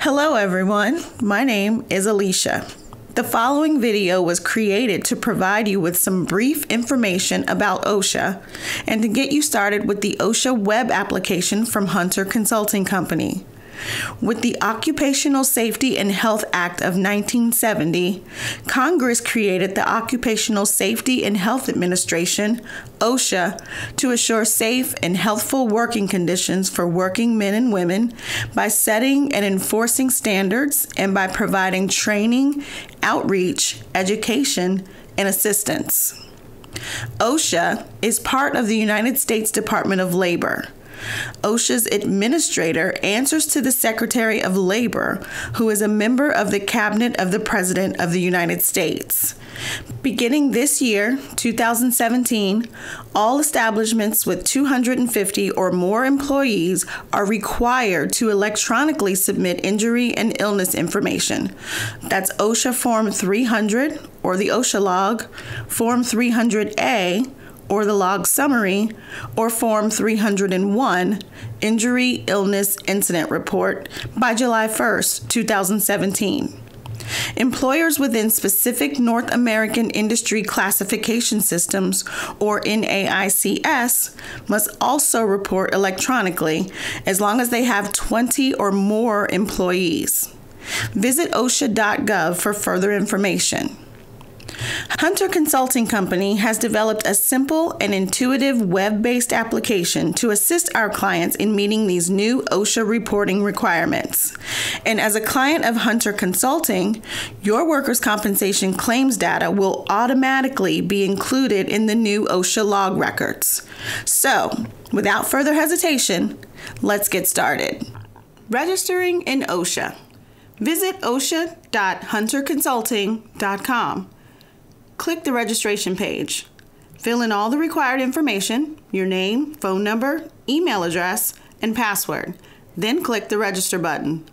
Hello everyone, my name is Alicia. The following video was created to provide you with some brief information about OSHA and to get you started with the OSHA web application from Hunter Consulting Company. With the Occupational Safety and Health Act of 1970, Congress created the Occupational Safety and Health Administration, OSHA, to assure safe and healthful working conditions for working men and women by setting and enforcing standards and by providing training, outreach, education, and assistance. OSHA is part of the United States Department of Labor. OSHA's administrator answers to the Secretary of Labor, who is a member of the Cabinet of the President of the United States. Beginning this year, 2017, all establishments with 250 or more employees are required to electronically submit injury and illness information. That's OSHA Form 300 or the OSHA log, Form 300A, or the log summary, or Form 301, Injury Illness Incident Report, by July 1st, 2017. Employers within specific North American Industry Classification Systems, or NAICS, must also report electronically as long as they have 20 or more employees. Visit OSHA.gov for further information. Hunter Consulting Company has developed a simple and intuitive web-based application to assist our clients in meeting these new OSHA reporting requirements. And as a client of Hunter Consulting, your workers' compensation claims data will automatically be included in the new OSHA log records. So, without further hesitation, let's get started. Registering in OSHA. Visit osha.hunterconsulting.com. Click the registration page. Fill in all the required information, your name, phone number, email address, and password. Then click the register button.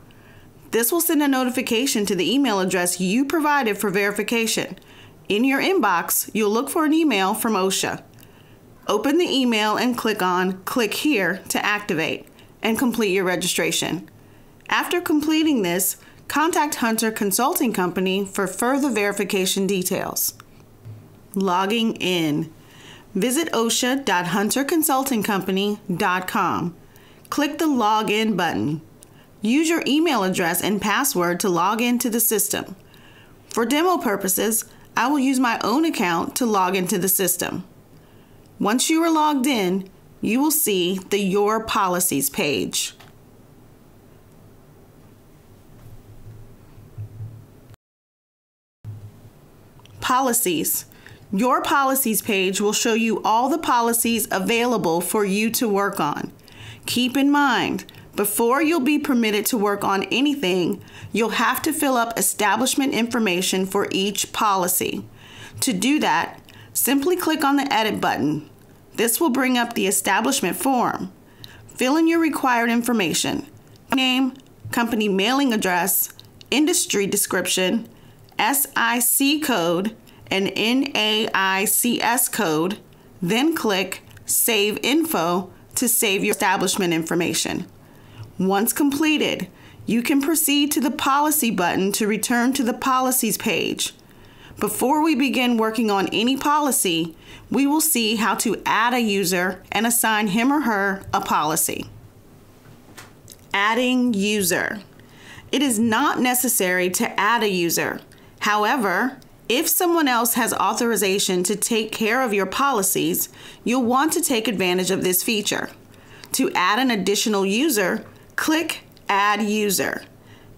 This will send a notification to the email address you provided for verification. In your inbox, you'll look for an email from OSHA. Open the email and click on Click Here to activate and complete your registration. After completing this, contact Hunter Consulting Company for further verification details. Logging in. Visit osha.hunterconsultingcompany.com. Click the Login button. Use your email address and password to log into the system. For demo purposes, I will use my own account to log into the system. Once you are logged in, you will see the Your Policies page. Policies. Your Policies page will show you all the policies available for you to work on. Keep in mind, before you'll be permitted to work on anything, you'll have to fill up establishment information for each policy. To do that, simply click on the Edit button. This will bring up the establishment form. Fill in your required information: name, company mailing address, industry description, SIC code, and NAICS code, then click Save Info to save your establishment information. Once completed, you can proceed to the Policy button to return to the Policies page. Before we begin working on any policy, we will see how to add a user and assign him or her a policy. Adding user. It is not necessary to add a user. However, if someone else has authorization to take care of your policies, you'll want to take advantage of this feature. To add an additional user, click Add User.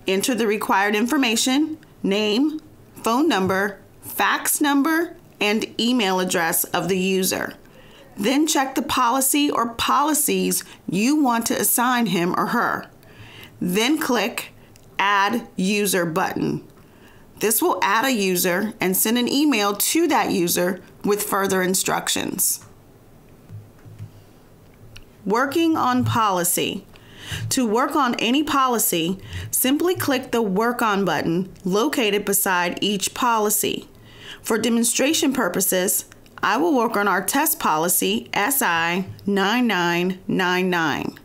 Enter the required information: name, phone number, fax number, and email address of the user. Then check the policy or policies you want to assign him or her. Then click Add User button. This will add a user and send an email to that user with further instructions. Working on policy. To work on any policy, simply click the Work On button located beside each policy. For demonstration purposes, I will work on our test policy SI 9999.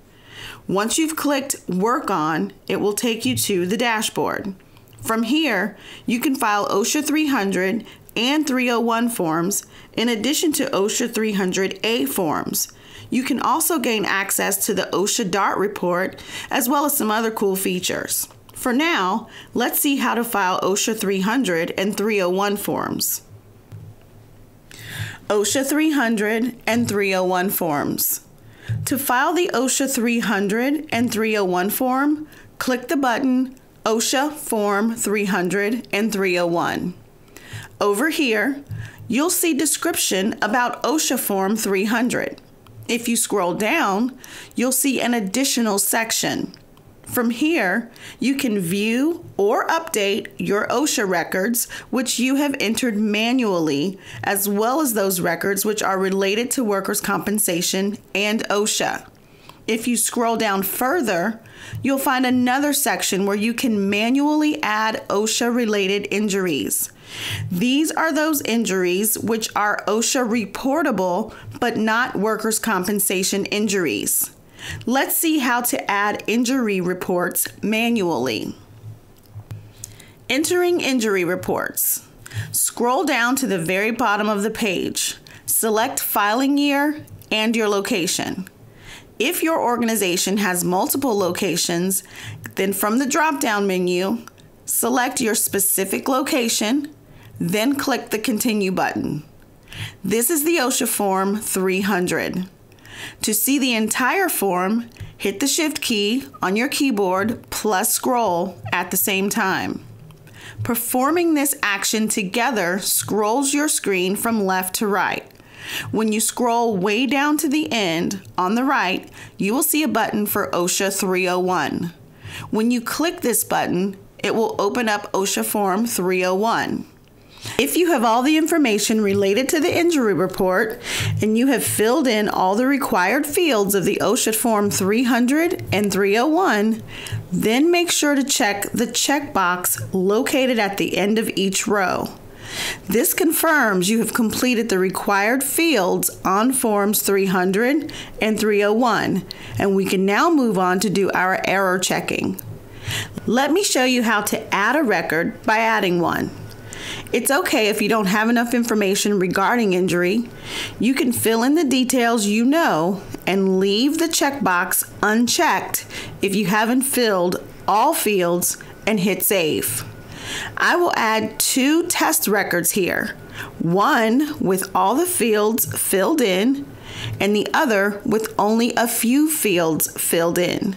Once you've clicked Work On, it will take you to the dashboard. From here, you can file OSHA 300 and 301 forms in addition to OSHA 300A forms. You can also gain access to the OSHA DART report as well as some other cool features. For now, let's see how to file OSHA 300 and 301 forms. OSHA 300 and 301 forms. To file the OSHA 300 and 301 form, click the button OSHA Form 300 and 301. Over here, you'll see description about OSHA Form 300. If you scroll down, you'll see an additional section. From here, you can view or update your OSHA records, which you have entered manually, as well as those records which are related to workers' compensation and OSHA. If you scroll down further, you'll find another section where you can manually add OSHA-related injuries. These are those injuries which are OSHA reportable, but not workers' compensation injuries. Let's see how to add injury reports manually. Entering injury reports. Scroll down to the very bottom of the page. Select filing year and your location. If your organization has multiple locations, then from the drop-down menu, select your specific location, then click the Continue button. This is the OSHA Form 300. To see the entire form, hit the Shift key on your keyboard plus scroll at the same time. Performing this action together scrolls your screen from left to right. When you scroll way down to the end, on the right, you will see a button for OSHA 301. When you click this button, it will open up OSHA Form 301. If you have all the information related to the injury report and you have filled in all the required fields of the OSHA Form 300 and 301, then make sure to check the checkbox located at the end of each row. This confirms you have completed the required fields on Forms 300 and 301, and we can now move on to do our error checking. Let me show you how to add a record by adding one. It's okay if you don't have enough information regarding injury. You can fill in the details you know and leave the checkbox unchecked if you haven't filled all fields and hit save. I will add 2 test records here, one with all the fields filled in and the other with only a few fields filled in.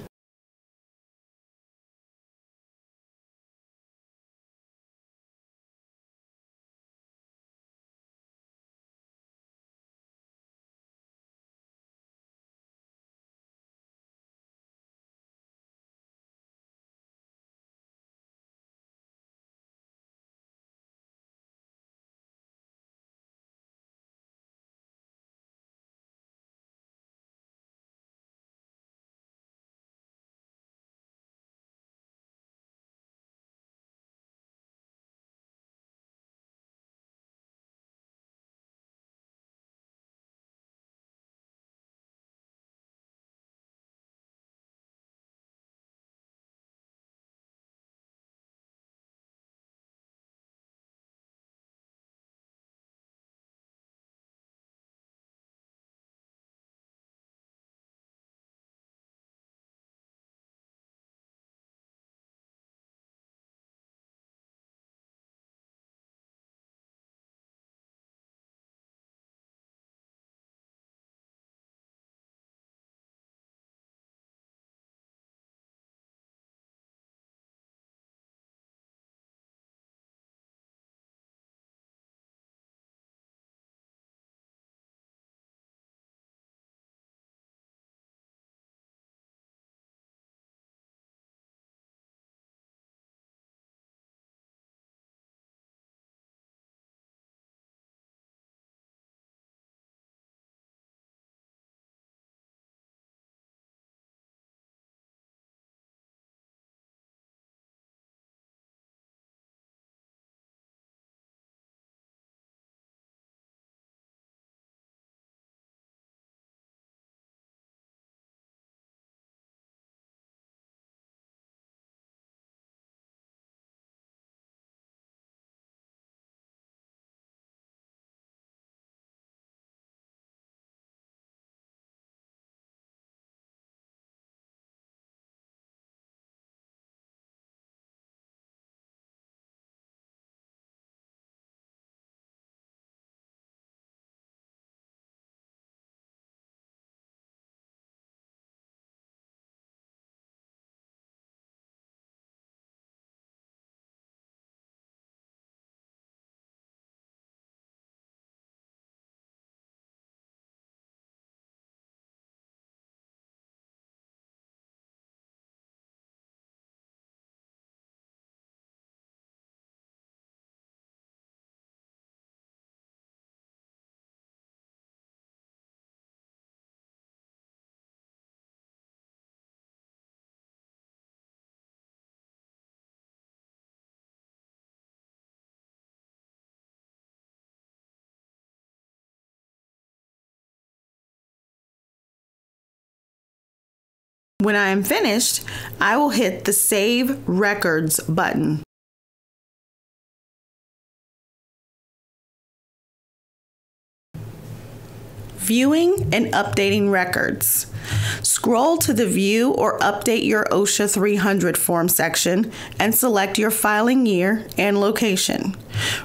When I am finished, I will hit the Save Records button. Viewing and updating records. Scroll to the View or Update Your OSHA 300 form section and select your filing year and location.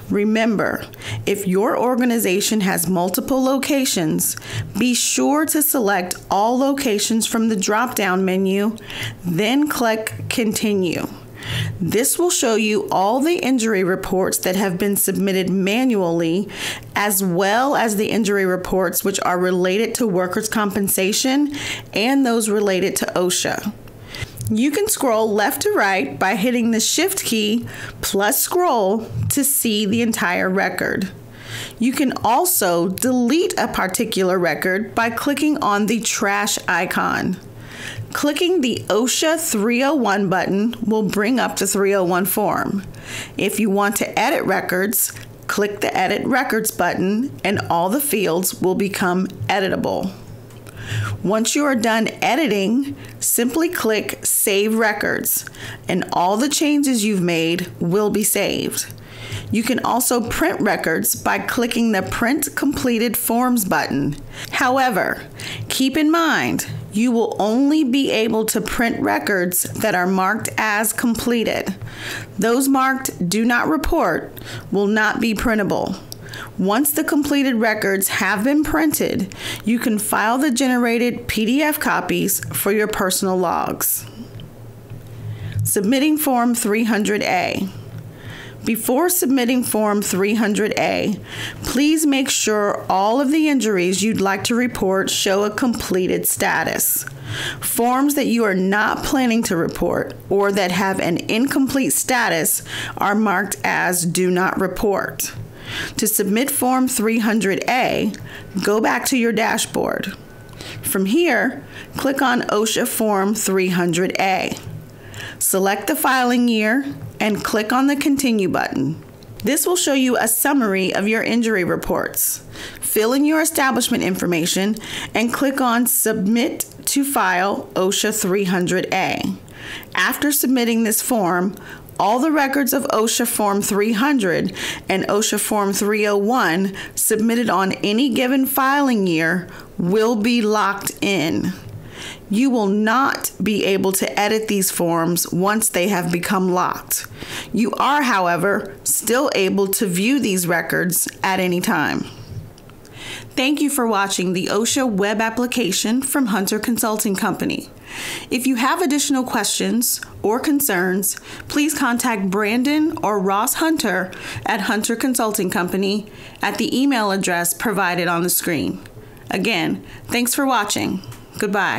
Remember, if your organization has multiple locations, be sure to select all locations from the drop-down menu, then click Continue. This will show you all the injury reports that have been submitted manually, as well as the injury reports which are related to workers' compensation and those related to OSHA. You can scroll left to right by hitting the Shift key plus scroll to see the entire record. You can also delete a particular record by clicking on the trash icon. Clicking the OSHA 301 button will bring up the 301 form. If you want to edit records, click the Edit Records button and all the fields will become editable. Once you are done editing, simply click Save Records and all the changes you've made will be saved. You can also print records by clicking the Print Completed Forms button. However, keep in mind, you will only be able to print records that are marked as completed. Those marked Do Not Report will not be printable. Once the completed records have been printed, you can file the generated PDF copies for your personal logs. Submitting Form 300A. Before submitting Form 300A, please make sure all of the injuries you'd like to report show a completed status. Forms that you are not planning to report or that have an incomplete status are marked as Do Not Report. To submit Form 300A, go back to your dashboard. From here, click on OSHA Form 300A. Select the filing year and click on the Continue button. This will show you a summary of your injury reports. Fill in your establishment information and click on Submit to File OSHA 300A. After submitting this form, all the records of OSHA Form 300 and OSHA Form 301 submitted on any given filing year will be locked in. You will not be able to edit these forms once they have become locked. You are, however, still able to view these records at any time. Thank you for watching the OSHA web application from Hunter Consulting Company. If you have additional questions or concerns, please contact Brandon or Ross Hunter at Hunter Consulting Company at the email address provided on the screen. Again, thanks for watching. Goodbye.